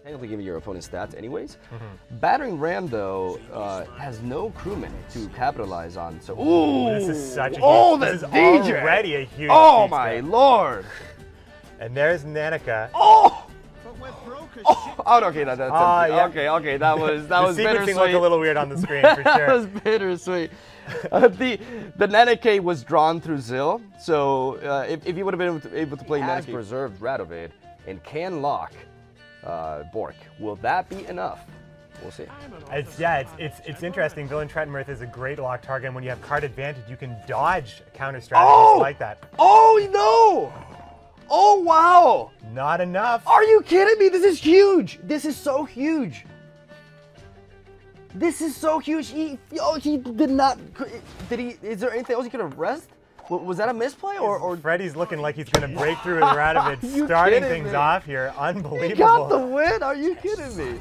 Technically giving your opponent's stats anyways. Battering ram though has no crewman to capitalize on. So this is such a this is DJ. Already a huge my lord. And there's Hanachann. Okay, that's okay. That was the bittersweet. looked a little weird on the screen for sure. That was bittersweet. The Hanachann was drawn through Zill, so if he would have been able to play Hanachann preserved Radovid and can lock Bork, will that be enough? We'll see. It's interesting. Villain Trettenmirth is a great lock target, and when you have card advantage, you can dodge counter strategies like that. Oh no! Oh wow! Not enough. Are you kidding me? This is huge. This is so huge. This is so huge. He did not. Did he? Is there anything else he could have rest? Was that a misplay or? Freddy's looking like he's going to break through with Radovid, starting things off here. Unbelievable. He got the win. Are you kidding me?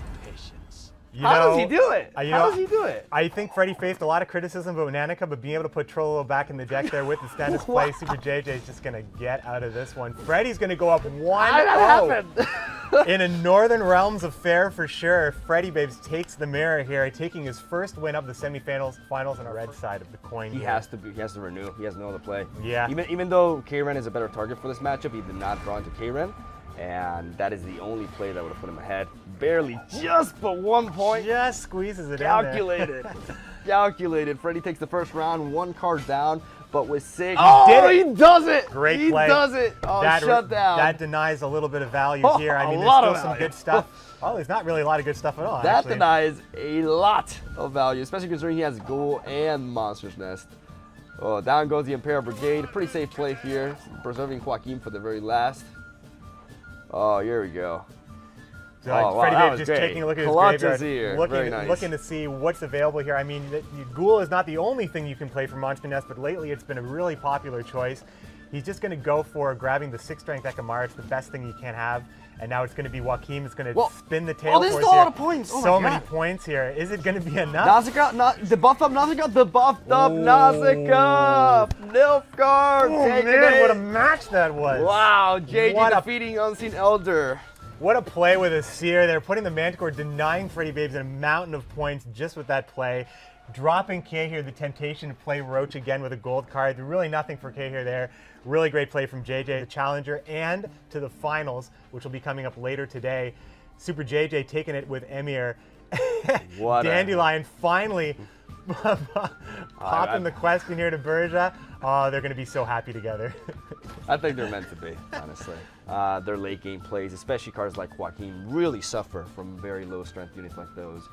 How does he do it? How does he do it? I think Freddy faced a lot of criticism about Hanachann, but being able to put Trollo back in the deck there with the status play, SuperJJ is just going to get out of this one. Freddy's going to go up 1-0 in a Northern Realms affair for sure. Freddybabes takes the mirror here, taking his first win of the semifinals on the red side of the coin. He has to renew. He has no other play. Yeah. Even though K-Ren is a better target for this matchup, he did not draw into K-Ren. And that is the only play that would have put him ahead. Barely, just but 1 point. Just squeezes it Calculated. Calculated. Freddy takes the first round, 1 card down, but with 6. He does it. Great play. He does it. Oh, shut down. That denies a little bit of value here. I mean, there's still some good stuff. Oh, there's not really a lot of good stuff at all, That denies a lot of value, especially considering he has Ghoul and Monster's Nest. Oh, down goes the Imperial Brigade. Pretty safe play here. Preserving Joaquin for the very last. Oh, here we go. So Freddybabes just taking a look at his graveyard, looking to see what's available here. I mean, Ghoul is not the only thing you can play for Monster Nest, but lately it's been a really popular choice. He's just going to go for grabbing the 6-strength Ekamar. It's the best thing you can have. And now it's going to be Joaquin. It's going to spin the tail this force is a lot of points. So many points here. Is it going to be enough? The buffed up Adzikov. Nilfgaard. Oh man, what a match that was. Wow, JJ defeating Unseen Elder. What a play with a Seer there, putting the Manticore, denying Freddybabes a mountain of points just with that play. Dropping K here, the temptation to play Roach again with a gold card. Really nothing for K here there. Really great play from JJ, the challenger, and to the finals, which will be coming up later today. SuperJJ taking it with Emir. Dandelion finally popping the question here to Burza. Oh, they're going to be so happy together. I think they're meant to be, honestly. Their late game plays, especially cards like Joaquin, really suffer from very low strength units like those.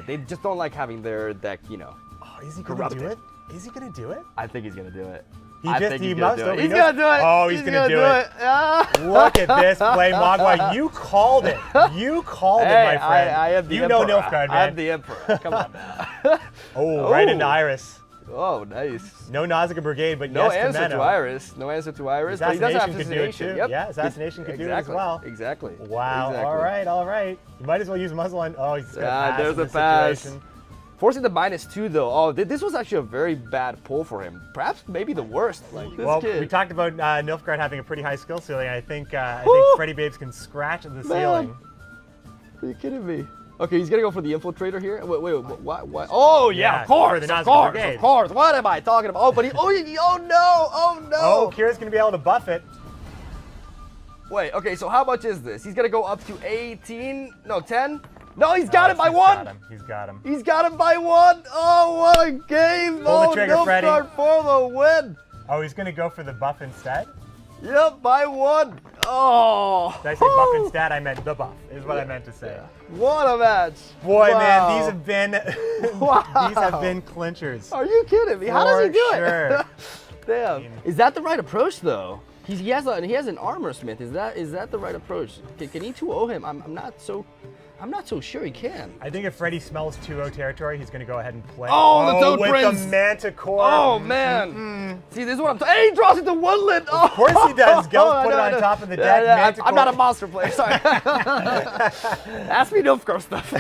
They just don't like having their deck, you know. Oh, is he going to do it? Is he going to do it? I think he's going to do it. He's going to do it. He's going to do it. Oh, he's going to do it. Look at this play, Mogwai. You called it. You called it, my friend. I am the Emperor. You know Nilfgaard, man. I am the Emperor. Come on now. Right into Iris. Oh, nice. No Nausicaa Brigade, but no yes answer to Iris. No answer to Iris. But he does have Assassination. Yep. Yeah, Assassination could do it as well. Exactly. Wow. Exactly. All right. You might as well use Muzzle on. Oh, he's got a pass. There's a pass. Forcing the -2 though. Oh, this was actually a very bad pull for him. Perhaps maybe the worst. Like this kid. We talked about Nilfgaard having a pretty high skill ceiling. I think Freddybabes can scratch the ceiling. Are you kidding me? Okay, he's gonna go for the Infiltrator here. Wait, what? Oh yeah, of course. What am I talking about? Oh, but oh no. Oh, Kira's gonna be able to buff it. Wait, okay, so how much is this? He's gonna go up to 18? No, 10? No, he's got it by 1. He's got him. He's got him by 1. Oh, what a game! Pull the trigger, Freddy. For the win. Oh, he's gonna go for the buff instead. Yep, by 1. Oh. Did I say buff instead? I meant the buff. Is what I meant to say. Yeah. What a match! Boy, man, these have been these have been clinchers. Are you kidding me? How does he do it? Damn. Is that the right approach though? He has an armor smith. Is that the right approach? Can he 2-0 him? I'm not so sure he can. I think if Freddy smells 2-0 territory, he's going to go ahead and play. Oh, the Toad with Prince. the Manticore. Oh, man. See, this is what I'm talking. Hey, he draws it to Woodland. Of course he does. Gelt put it on top of the deck. I'm not a monster player. Sorry. Ask me Nilfgaard stuff.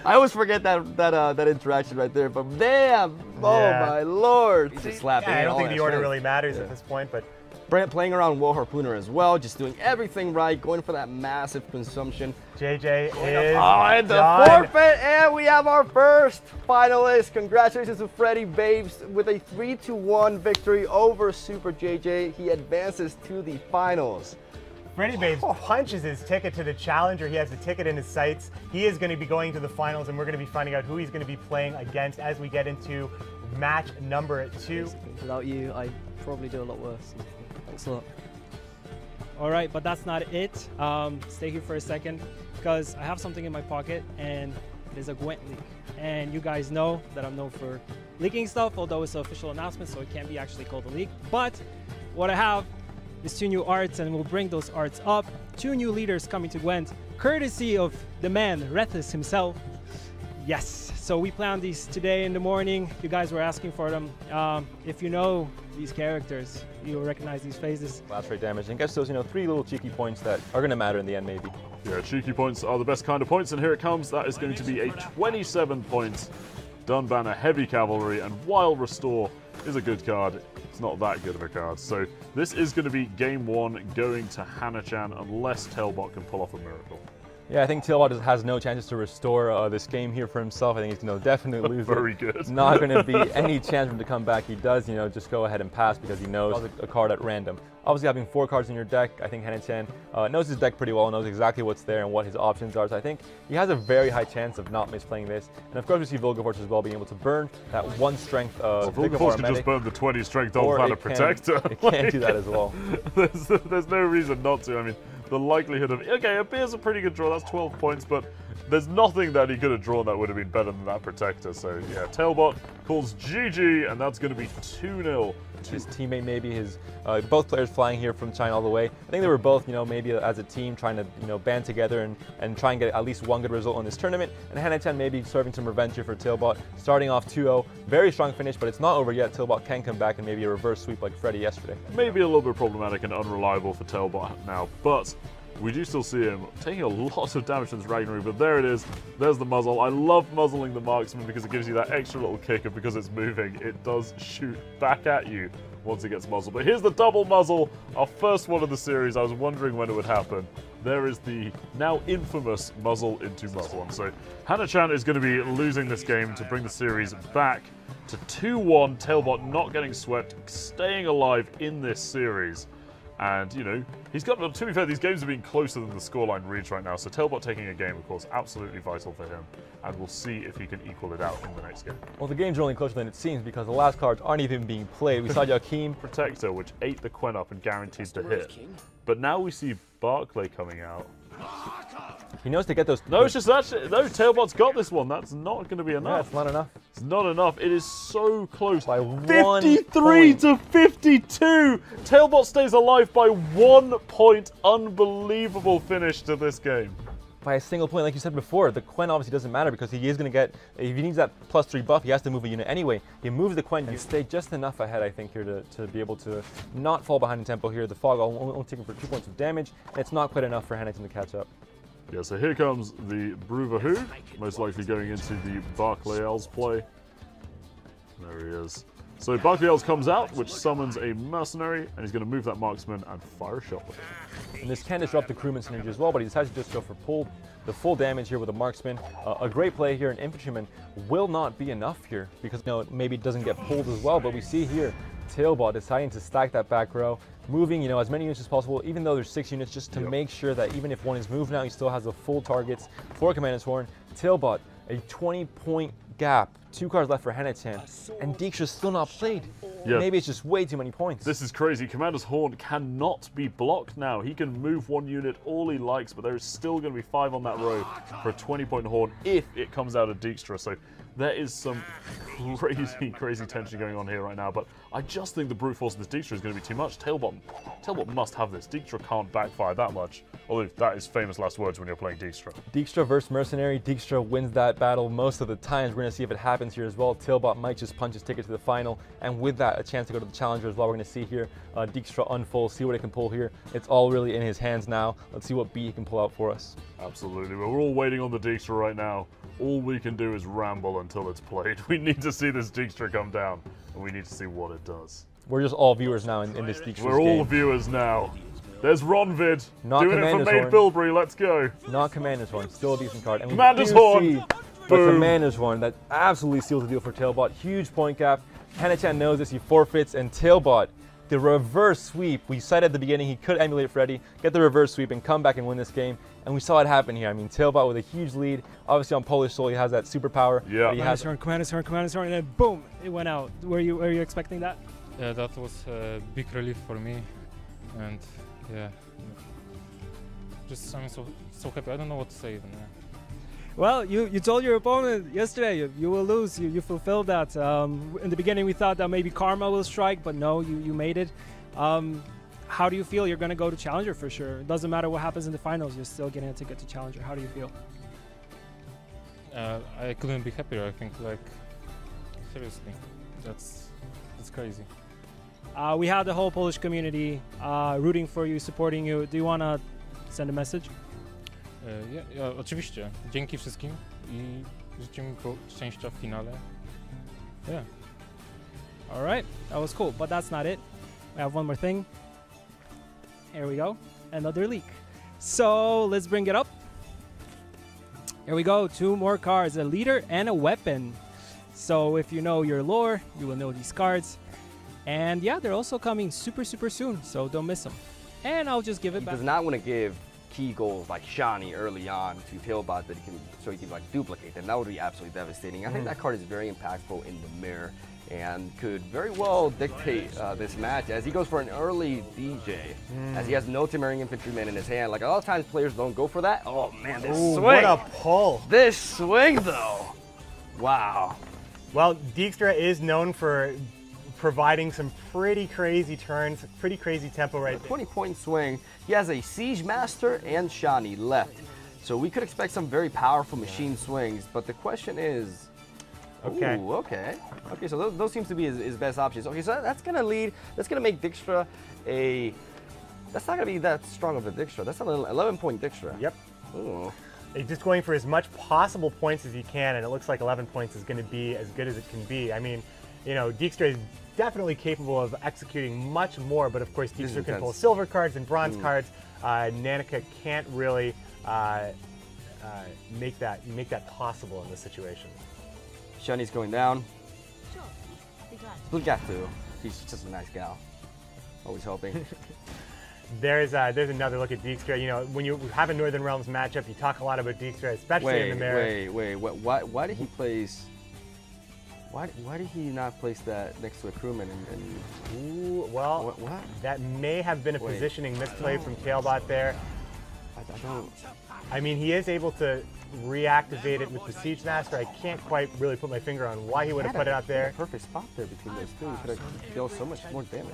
I always forget that interaction right there. But damn. Oh, my lord. He's just slapping. I don't think the order really matters at this point, but playing around War Harpooner as well, just doing everything right, going for that massive consumption. JJ is and the forfeit, and we have our first finalist. Congratulations to Freddybabes with a 3-1 victory over SuperJJ. He advances to the finals. Freddybabes punches his ticket to the challenger. He has the ticket in his sights. He is going to be going to the finals, and we're going to be finding out who he's going to be playing against as we get into match number 2. Without you, I probably do a lot worse. Thanks a lot. All right, but that's not it. Stay here for a second, because I have something in my pocket, and it is a Gwent leak. And you guys know that I'm known for leaking stuff, although it's an official announcement, so it can't be actually called a leak. But what I have is 2 new arts, and we'll bring those arts up. 2 new leaders coming to Gwent, courtesy of the man, Rethus himself. Yes, so we planned these today in the morning. You guys were asking for them. If you know these characters, you'll recognize these faces. Blast rate damage, and gets those, 3 little cheeky points that are going to matter in the end, maybe. Yeah, cheeky points are the best kind of points, and here it comes. That is going to be a 27 points Dunbanner Heavy Cavalry, and while Restore is a good card, it's not that good of a card. So this is going to be game 1 going to OMhanachann unless Tailbot can pull off a miracle. Yeah, I think Tailbot has no chances to restore this game here for himself. I think he's going to definitely lose. Very good. Not going to be any chance for him to come back. He does, just go ahead and pass because he knows a card at random. Obviously, having 4 cards in your deck, I think OMhanachann knows his deck pretty well, knows exactly what's there and what his options are. So I think he has a very high chance of not misplaying this. And of course, we see Vilgefortz as well being able to burn that 1 strength. Vilgefortz can just burn the 20 strength Dunbanner Protector. It can do that as well. There's no reason not to. I mean, the likelihood of, okay, appears a pretty good draw, that's 12 points, but there's nothing that he could have drawn that would have been better than that Protector. So yeah, Tailbot calls GG, and that's going to be 2-0. His teammate, maybe his, both players flying here from China all the way. I think they were both, maybe as a team trying to, band together and try and get at least 1 good result in this tournament. And OMhanachann maybe serving some revenge here for Tailbot, starting off 2-0. Very strong finish, but it's not over yet. Tailbot can come back and maybe a reverse sweep like Freddy yesterday. Maybe a little bit problematic and unreliable for Tailbot now, but we do still see him taking a lot of damage from this Ragnaroo, but there it is. There's the muzzle. I love muzzling the marksman because it gives you that extra little kick, and because it's moving, it does shoot back at you once it gets muzzled. But here's the double muzzle, our first one of the series. I was wondering when it would happen. There is the now infamous muzzle into muzzle. So OMhanachann is going to be losing this game to bring the series back to 2-1. Tailbot not getting swept, staying alive in this series. And, he's got, to be fair, these games are being closer than the scoreline reads right now, so Tailbot taking a game, of course, absolutely vital for him, and we'll see if he can equal it out in the next game. Well, the games are only closer than it seems because the last cards aren't even being played. We saw Joachim Protector, which ate the Quen up and guaranteed to hit. But now we see Barclay coming out. He knows to get those. No, it's just that. No, Tailbot's got this one. That's not going to be enough. Yeah, it's not enough. It's not enough. It is so close. By 53 to 52. Tailbot stays alive by 1 point. Unbelievable finish to this game. By a single point, like you said before, the Quen obviously doesn't matter because he is going to get, if he needs that +3 buff, he has to move a unit anyway. He moves the Quen and stay just enough ahead, I think, here to be able to not fall behind in tempo here. The Fog only taking for 2 points of damage, and it's not quite enough for OMhanachann to catch up. Yeah, so here comes the Bruvahu, most likely going into the Barclay's play. There he is. So Barclay's comes out, which summons a mercenary, and he's going to move that marksman and fire a shot with it. And this can disrupt the crewman synergy as well, but he decides to just go for the full damage here with a marksman. A great play here, an infantryman will not be enough here because maybe it doesn't get pulled as well, but we see here Tailbot deciding to stack that back row, moving as many units as possible, even though there's 6 units, just to make sure that even if one is moved now, he still has the full targets for Commander's Horn. Tailbot, a 20-point gap, 2 cards left for OMhanachann, and Dijkstra's still not played. Yeah. Maybe it's just way too many points. This is crazy. Commander's Horn cannot be blocked now. He can move 1 unit all he likes, but there is still going to be 5 on that row for a 20-point Horn if it comes out of Dijkstra. So there is some crazy tension going on here right now, but I just think the brute force of this Dijkstra is going to be too much. Tailbot must have this. Dijkstra can't backfire that much, although that is famous last words when you're playing Dijkstra. Dijkstra versus Mercenary. Dijkstra wins that battle most of the times. We're going to see if it happens here as well. Tailbot might just punch his ticket to the final, and with that, a chance to go to the Challenger as well. We're going to see here Dijkstra unfold, see what it can pull here. It's all really in his hands now. Let's see what B he can pull out for us. Absolutely, but we're all waiting on the Dijkstra right now. All we can do is ramble until it's played. We need to see this Dijkstra come down, and we need to see what it does. we're just all viewers now in this Leaks We're all game. viewers now. There's Ronvid Not doing it for Commander's Maid Horn. Bilberry. Let's go. Not Commander's Horn, still a decent card. And Commander's we do Horn. see the Boom. Commander's Horn that absolutely seals the deal for Tailbot. Huge point gap. OMhanachann knows this, he forfeits, and Tailbot, the reverse sweep. We said at the beginning he could emulate Freddy, get the reverse sweep, and come back and win this game. And we saw it happen here. I mean, Tailbot with a huge lead. Obviously on Polish Soul, he has that superpower. Yeah. Commander's Horn, Commander's Horn, and then boom, it went out. Were you expecting that? Yeah, that was a big relief for me, and yeah, just I'm so happy. I don't know what to say even. Yeah. Well, you told your opponent yesterday you will lose. You fulfilled that. In the beginning, we thought that maybe Karma will strike, but no, you made it. How do you feel? You're going to go to Challenger for sure. It doesn't matter what happens in the finals. You're still getting a ticket to Challenger. How do you feel? I couldn't be happier. I think, like, seriously, that's crazy. We have the whole Polish community rooting for you, supporting you. Do you want to send a message? Ja, oczywiście. Dzięki wszystkim i życzę mi szczęścia w finale. Yeah. All right, that was cool, but that's not it. We have one more thing. Here we go, another leak. So let's bring it up. Here we go, 2 more cards, a leader and a weapon. So if you know your lore, you will know these cards. And yeah, they're also coming super soon, so don't miss them. And I'll just give it back. He does not want to give key goals like Shani early on to Tailbot that he can like duplicate them. That would be absolutely devastating. I think that card is very impactful in the mirror and could very well dictate this match as he goes for an early DJ, as he has no Temerian Infantryman in his hand. Like a lot of times players don't go for that. Oh man, this swing! What a pull! This swing though, wow. Well, Dijkstra is known for providing some pretty crazy turns, pretty crazy tempo right there. 20-point swing. He has a Siege Master and Shani left. So we could expect some very powerful machine swings, but the question is, okay. Ooh, okay, so those seems to be his best options. Okay, so that's gonna make Dijkstra that's not gonna be that strong of a Dijkstra. That's an 11-point Dijkstra. Yep. Ooh. He's just going for as much possible points as he can, and it looks like 11 points is gonna be as good as it can be. I mean, you know, Dijkstra is definitely capable of executing much more, but of course Dijkstra can pull silver cards and bronze cards. Nanica can't really make that possible in this situation. Shani's going down. Sure, be glad. Bugatu. She's just a nice gal. Always helping. There's another look at Dijkstra. You know, when you have a Northern Realms matchup, you talk a lot about Dijkstra, especially in the mirror. Wait. Why did he place? Why did he not place that next to a crewman? Ooh, well, what? That may have been a positioning misplay from Tailbot there. I don't. I mean, he is able to reactivate it with the Siege Master. I can't quite really put my finger on why he would have put it out there. Perfect spot there between those two. He could have dealt so much more damage.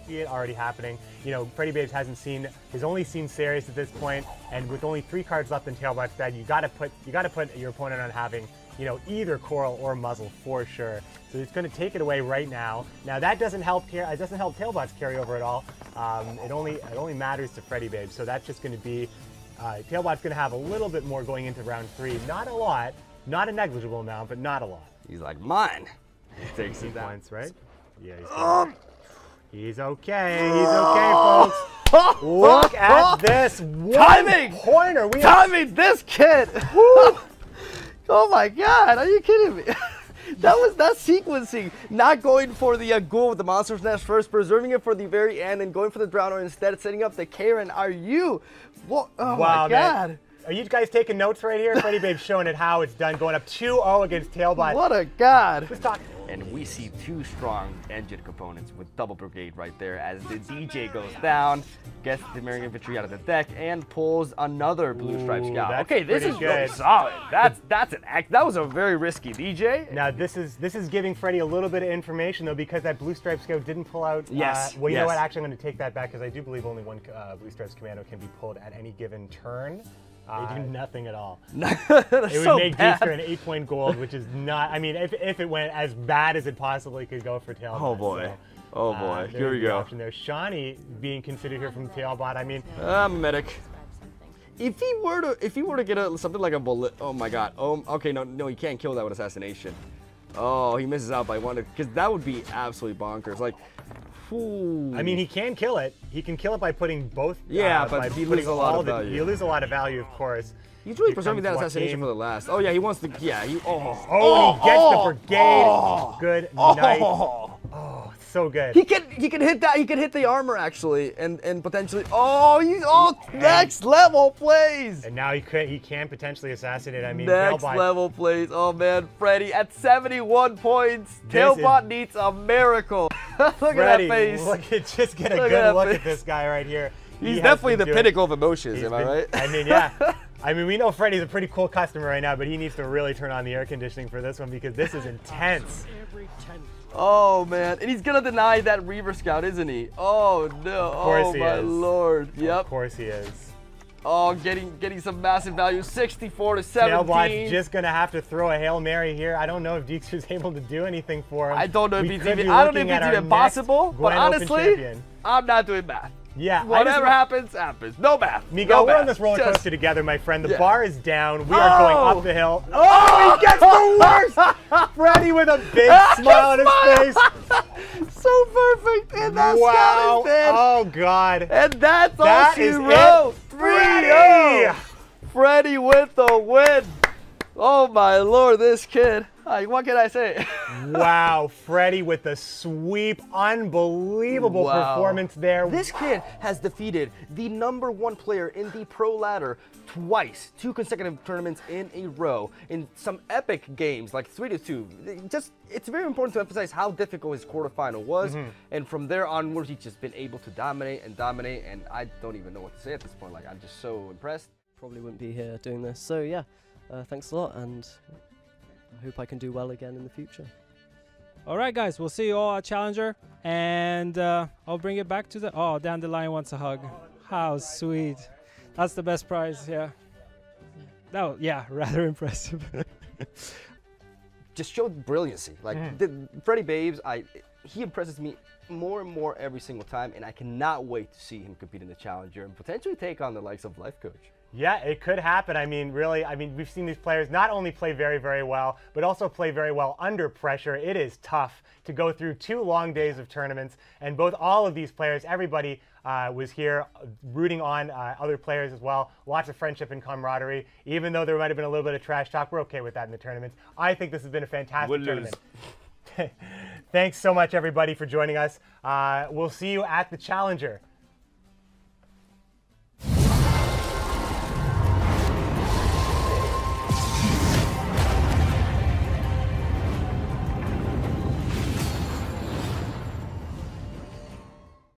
See it already happening. You know, Freddybabes has only seen Sirius at this point, and with only 3 cards left in Tailbot's deck, you got to put your opponent on having, you know, either Coral or Muzzle for sure. So it's going to take it away right now. Now that doesn't help Tailbot's carryover at all. It only matters to Freddybabes. So that's just going to be Tailbot's going to have a little bit more going into round 3. Not a lot, not a negligible amount, but not a lot. He's like, mine. He takes it down. Points, right? Yeah. He's okay. He's okay, folks. Look at this timing pointer. Timing this kid. Oh my God! Are you kidding me? that sequencing, not going for the ghoul with the monster's nest first, preserving it for the very end, and going for the drowner instead, setting up the Karen. Are you? What? Oh wow, my God! Man. Are you guys taking notes right here? Freddybabes showing it how it's done, going up 2-0 against Tailbot. What a God! Let's talk. And we see 2 strong engine components with double brigade right there as the DJ goes down, gets the Temerian Infantry out of the deck, and pulls another Blue Stripe Scout. Okay, this is really solid. That was a very risky DJ. Now this is giving Freddy a little bit of information though, because that Blue Stripe Scout didn't pull out. Yes. Well, you know what? Actually, I'm going to take that back because I do believe only one Blue Stripes Commando can be pulled at any given turn. They do nothing at all. It would make Dijkstra an 8-point gold, which is not. I mean, if it went as bad as it possibly could go for Tailbot. Oh boy. So, oh boy. Here we go. There, Shani being considered here from Tailbot. I mean, medic. If he were to get something like a bullet, oh my God. Okay, no, you can't kill that with assassination. Oh, he misses out by one, because that would be absolutely bonkers. Like, ooh. I mean, he can kill it. He can kill it by putting both. Yeah, but he loses a lot of value. You lose a lot of value, of course. He's really preserving that assassination for the last. Oh yeah, he wants to. Yeah, he. Oh, he gets the brigade. Good night. Oh, so good. He can hit that. He can hit the armor actually, and potentially. Oh, he's next level plays. And now he can potentially assassinate. I mean, next level plays. Oh man, Freddy at 71 points. Tailbot needs a miracle. Look at that face. Just get a good look at this guy right here. He's definitely the pinnacle of emotions. Am I right? I mean, yeah. I mean, we know Freddy's a pretty cool customer right now, but he needs to really turn on the air conditioning for this one because this is intense. Oh, man. And he's going to deny that Reaver Scout, isn't he? Oh, no. Of course he is. Oh, my Lord. Yep. Of course he is. Oh, getting some massive value. 64 to 17. Tailbot's just going to have to throw a Hail Mary here. I don't know if Deeks is able to do anything for him. I don't know if it's even possible, but honestly, I'm not doing math. Yeah. Whatever happens, happens. No math. Miguel, we're on this roller coaster together, my friend. The bar is down. We are going up the hill. Oh, he gets the worst! Freddy with a big smile on his face. So perfect. And that scout is dead. Oh, God. And that's all she wrote. 3-0. Freddy with the win. Oh, my Lord, this kid. What can I say? Wow, Freddy with the sweep. Unbelievable performance there. This kid has defeated the #1 player in the pro ladder twice, 2 consecutive tournaments in a row, in some epic games like 3-2. It's very important to emphasize how difficult his quarterfinal was, and from there onwards, he's just been able to dominate, and I don't even know what to say at this point. Like, I'm just so impressed. Probably wouldn't be here doing this. So yeah, thanks a lot, and I hope I can do well again in the future. All right, guys, we'll see you all at Challenger, and I'll bring it back to the... Oh, Dandelion wants a hug. How sweet. That's the best prize, yeah. No, yeah, rather impressive. Just showed brilliancy. Like, Freddybabes, he impresses me more and more every single time, and I cannot wait to see him compete in the Challenger and potentially take on the likes of Life Coach. Yeah, it could happen. I mean, really, we've seen these players not only play very, very well, but also play very well under pressure. It is tough to go through 2 long days of tournaments, and all of these players, everybody was here rooting on other players as well. Lots of friendship and camaraderie. Even though there might have been a little bit of trash talk, we're okay with that in the tournaments. I think this has been a fantastic tournament. Thanks so much, everybody, for joining us. We'll see you at the Challenger.